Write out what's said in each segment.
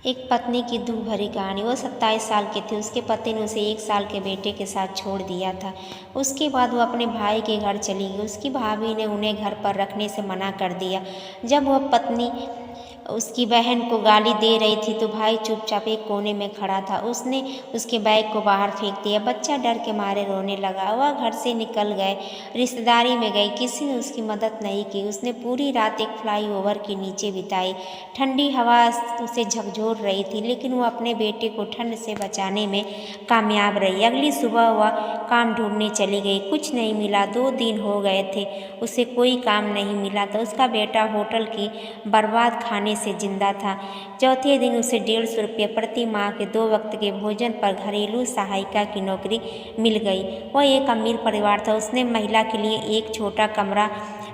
एक पत्नी की दुख भरी कहानी। वो 27 साल की थी। उसके पति ने उसे 1 साल के बेटे के साथ छोड़ दिया था। उसके बाद वो अपने भाई के घर चली गई। उसकी भाभी ने उन्हें घर पर रखने से मना कर दिया। जब वह पत्नी उसकी बहन को गाली दे रही थी तो भाई चुपचाप एक कोने में खड़ा था। उसने उसके बैग को बाहर फेंक दिया। बच्चा डर के मारे रोने लगा। वह घर से निकल गए, रिश्तेदारी में गई, किसी ने उसकी मदद नहीं की। उसने पूरी रात एक फ्लाईओवर के नीचे बिताई। ठंडी हवा उसे झकझोर रही थी, लेकिन वह अपने बेटे को ठंड से बचाने में कामयाब रही। अगली सुबह वह काम ढूंढने चली गई। कुछ नहीं मिला। 2 दिन हो गए थे, उसे कोई काम नहीं मिला था। उसका बेटा होटल की बर्बाद खाने से जिंदा था। चौथे दिन उसे 150 रुपये प्रति माह के 2 वक्त के भोजन पर घरेलू सहायिका की नौकरी मिल गई। वह एक अमीर परिवार था। उसने महिला के लिए एक छोटा कमरा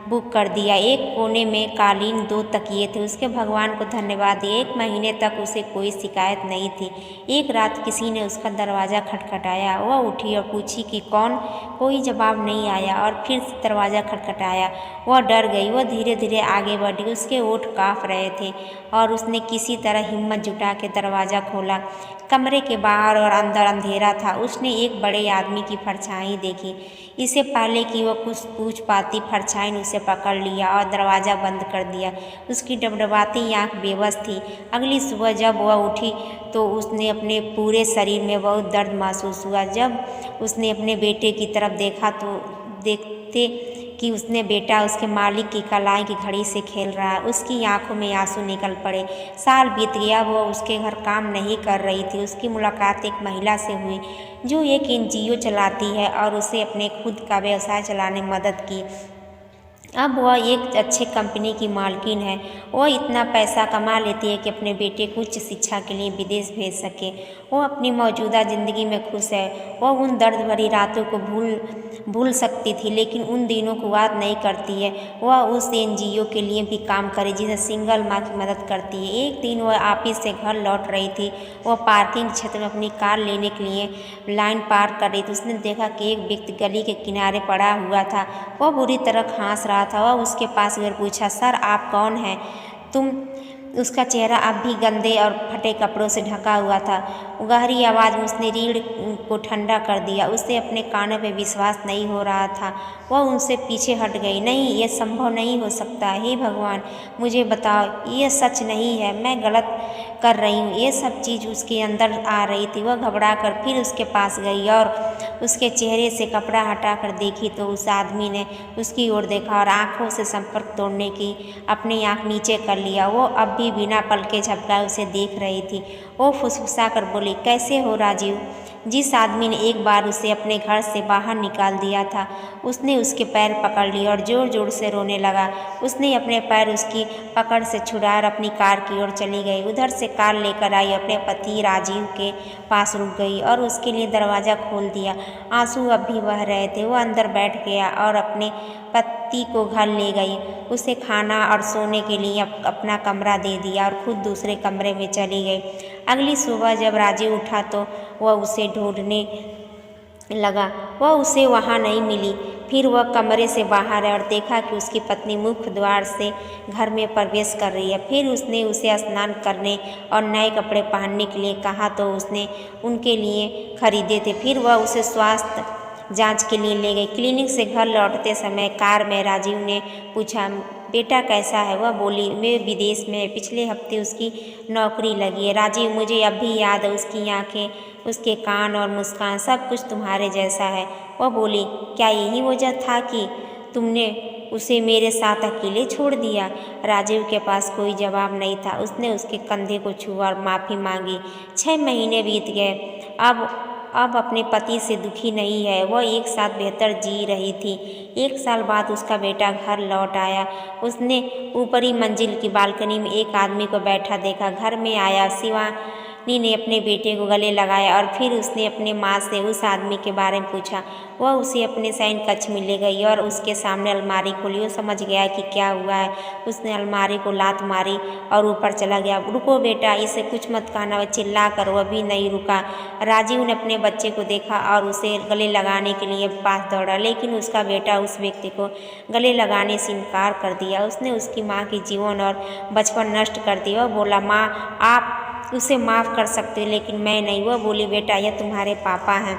बुक कर दिया। एक कोने में कालीन, 2 तकिए थे। उसके भगवान को धन्यवाद दिया। 1 महीने तक उसे कोई शिकायत नहीं थी। एक रात किसी ने उसका दरवाज़ा खटखटाया। वह उठी और पूछी कि कौन। कोई जवाब नहीं आया और फिर दरवाज़ा खटखटाया। वह डर गई। वह धीरे धीरे आगे बढ़ी। उसके होंठ काँप रहे थे और उसने किसी तरह हिम्मत जुटा के दरवाज़ा खोला। कमरे के बाहर और अंदर अंधेरा था। उसने एक बड़े आदमी की परछाई देखी। इससे पहले कि वह कुछ पूछ पाती, परछाई ने उसे पकड़ लिया और दरवाज़ा बंद कर दिया। उसकी डबडबाती आँख बेबस थी। अगली सुबह जब वह उठी तो उसने अपने पूरे शरीर में बहुत दर्द महसूस हुआ। जब उसने अपने बेटे की तरफ देखा तो देखते कि उसने बेटा उसके मालिक की कलाई की घड़ी से खेल रहा है। उसकी आंखों में आंसू निकल पड़े। साल बीत गया। वह उसके घर काम नहीं कर रही थी। उसकी मुलाकात एक महिला से हुई जो एक एनजीओ चलाती है और उसे अपने खुद का व्यवसाय चलाने में मदद की। अब वह एक अच्छे कंपनी की मालकिन है। वह इतना पैसा कमा लेती है कि अपने बेटे को उच्च शिक्षा के लिए विदेश भेज सके। वह अपनी मौजूदा ज़िंदगी में खुश है। वह उन दर्द भरी रातों को भूल सकती थी, लेकिन उन दिनों को याद नहीं करती है। वह उस एनजीओ के लिए भी काम करे जिसे सिंगल माँ की मदद करती है। एक दिन वह ऑफिस से घर लौट रही थी। वह पार्किंग क्षेत्र में अपनी कार लेने के लिए लाइन पार कर रही थी। उसने देखा कि एक व्यक्ति गली के किनारे पड़ा हुआ था। वह बुरी तरह हंस रहा था। वह उसके पास गया, पूछा, सर आप कौन हैं? तुम। उसका चेहरा अब भी गंदे और फटे कपड़ों से ढका हुआ था। गहरी आवाज़ में उसने रीढ़ को ठंडा कर दिया। उसे अपने कानों पे विश्वास नहीं हो रहा था। वह उनसे पीछे हट गई। नहीं, यह संभव नहीं हो सकता। हे भगवान, मुझे बताओ, यह सच नहीं है। मैं गलत कर रही हूँ। ये सब चीज़ उसके अंदर आ रही थी। वह घबरा कर फिर उसके पास गई और उसके चेहरे से कपड़ा हटाकर देखी तो उस आदमी ने उसकी ओर देखा और आंखों से संपर्क तोड़ने की अपनी आंख नीचे कर लिया। वो अब भी बिना पलके झपकाए उसे देख रही थी। वो फुसफुसा कर बोली, कैसे हो राजीव? जिस आदमी ने एक बार उसे अपने घर से बाहर निकाल दिया था, उसने उसके पैर पकड़ लिए और जोर जोर से रोने लगा। उसने अपने पैर उसकी पकड़ से छुड़ाए और अपनी कार की ओर चली गई। उधर से कार लेकर आई, अपने पति राजीव के पास रुक गई और उसके लिए दरवाज़ा खोल दिया। आंसू अब भी बह रहे थे। वो अंदर बैठ गया और अपने पति को घर ले गई। उसे खाना और सोने के लिए अपना कमरा दे दिया और खुद दूसरे कमरे में चली गई। अगली सुबह जब राजीव उठा तो वह उसे ढूंढने लगा। वह उसे वहाँ नहीं मिली। फिर वह कमरे से बाहर आया और देखा कि उसकी पत्नी मुख्य द्वार से घर में प्रवेश कर रही है। फिर उसने उसे स्नान करने और नए कपड़े पहनने के लिए कहा तो उसने उनके लिए खरीदे थे। फिर वह उसे स्वास्थ्य जांच के लिए ले गई। क्लिनिक से घर लौटते समय कार में राजीव ने पूछा, बेटा कैसा है? वह बोली, मैं विदेश में, पिछले हफ्ते उसकी नौकरी लगी है। राजीव, मुझे अब भी याद है। उसकी आंखें, उसके कान और मुस्कान, सब कुछ तुम्हारे जैसा है। वह बोली, क्या यही वजह था कि तुमने उसे मेरे साथ अकेले छोड़ दिया? राजीव के पास कोई जवाब नहीं था। उसने उसके कंधे को छुआ और माफ़ी मांगी। 6 महीने बीत गए। अब अपने पति से दुखी नहीं है। वह एक साथ बेहतर जी रही थी। 1 साल बाद उसका बेटा घर लौट आया। उसने ऊपरी मंजिल की बालकनी में एक आदमी को बैठा देखा। घर में आया, शिवानी ने अपने बेटे को गले लगाया और फिर उसने अपने माँ से उस आदमी के बारे में पूछा। वह उसे अपने शयन कक्ष में ले गई और उसके सामने अलमारी खोली। वो समझ गया कि क्या हुआ है। उसने अलमारी को लात मारी और ऊपर चला गया। रुको बेटा, इसे कुछ मत कहना। वह चिल्ला कर वह भी नहीं रुका। राजीव ने अपने बच्चे को देखा और उसे गले लगाने के लिए पास दौड़ा, लेकिन उसका बेटा उस व्यक्ति को गले लगाने से इनकार कर दिया। उसने उसकी माँ की जीवन और बचपन नष्ट कर दिया। वह बोला, माँ, आप उसे माफ़ कर सकते हो लेकिन मैं नहीं। वह बोली बेटा यह तुम्हारे पापा हैं,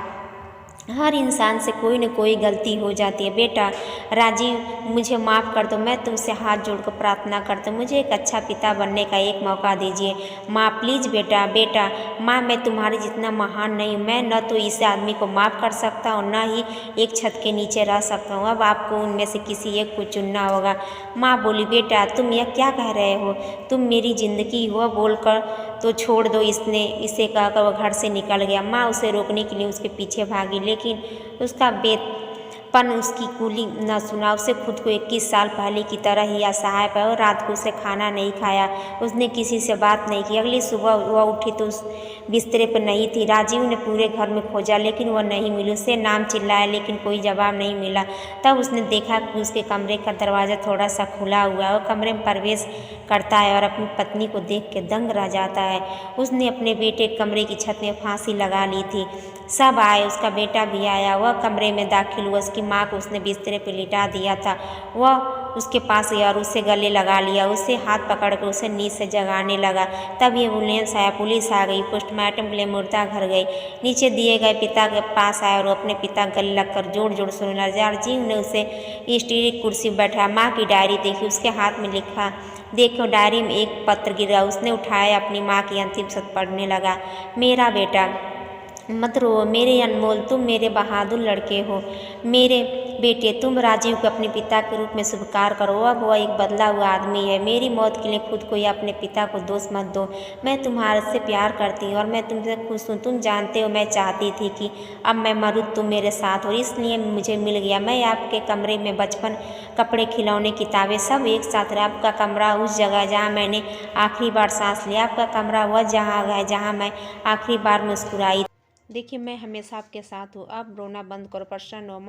हर इंसान से कोई न कोई गलती हो जाती है। बेटा राजीव मुझे माफ़ कर दो, मैं तुमसे हाथ जोड़कर प्रार्थना करता हूँ, मुझे एक अच्छा पिता बनने का एक मौका दीजिए। माँ प्लीज़ बेटा। बेटा माँ मैं तुम्हारे जितना महान नहीं हूँ, मैं न तो इस आदमी को माफ़ कर सकता और न ही एक छत के नीचे रह सकता हूँ, अब आपको उनमें से किसी एक को चुनना होगा। माँ बोली बेटा तुम यह क्या कह रहे हो, तुम मेरी ज़िंदगी हुआ बोलकर तो छोड़ दो। इसने इसे कहकर वह घर से निकल गया। माँ उसे रोकने के लिए उसके पीछे भागी लेकिन उसका बेटपन उसकी कुली न सुना। उसे खुद को 21 साल पहले की तरह ही असहाय पाया और रात को उसे खाना नहीं खाया, उसने किसी से बात नहीं की। अगली सुबह वह उठी तो उस बिस्तरे पर नहीं थी। राजीव ने पूरे घर में खोजा लेकिन वह नहीं मिली। उसे नाम चिल्लाया लेकिन कोई जवाब नहीं मिला। तब उसने देखा कि उसके कमरे का दरवाज़ा थोड़ा सा खुला हुआ है। वह कमरे में प्रवेश करता है और अपनी पत्नी को देख के दंग रह जाता है। उसने अपने बेटे कमरे की छत में फांसी लगा ली थी। सब आए, उसका बेटा भी आया। वह कमरे में दाखिल हुआ, उसकी माँ को उसने बिस्तरे पर लिटा दिया था। वह उसके पास गया और उसे गले लगा लिया, उसे हाथ पकड़कर उसे नींद से जगाने लगा। तब एम्बुलेंस आया, पुलिस आ गई, पोस्टमार्टम के लिए मुर्दा घर गई। नीचे दिए गए पिता के पास आया और अपने पिता गले लगकर जोर जोर सुनने लगा। राजीव ने उसे स्टील कुर्सी बैठा, माँ की डायरी देखी, उसके हाथ में लिखा देखो डायरी में एक पत्र गिरा। उसने उठाया, अपनी माँ की अंतिम शब्द पढ़ने लगा। मेरा बेटा मत रो मेरे अनमोल, तुम मेरे बहादुर लड़के हो। मेरे बेटे तुम राजीव को अपने पिता के रूप में स्वीकार करो, अब वह एक बदला हुआ आदमी है। मेरी मौत के लिए खुद को या अपने पिता को दोष मत दो। मैं तुम्हारे से प्यार करती हूँ और मैं तुमसे खुश हूँ। तुम जानते हो मैं चाहती थी कि अब मैं मरूँ तुम मेरे साथ हो, इसलिए मुझे मिल गया। मैं आपके कमरे में बचपन, कपड़े, खिलौने, किताबें सब एक साथ रहा। आपका कमरा उस जगह जहाँ मैंने आखिरी बार सांस लिया, आपका कमरा वह जगह है जहाँ मैं आखिरी बार मुस्कुराई। देखिए मैं हमेशा आपके साथ हूँ, अब रोना बंद करो, प्रसन्न हो।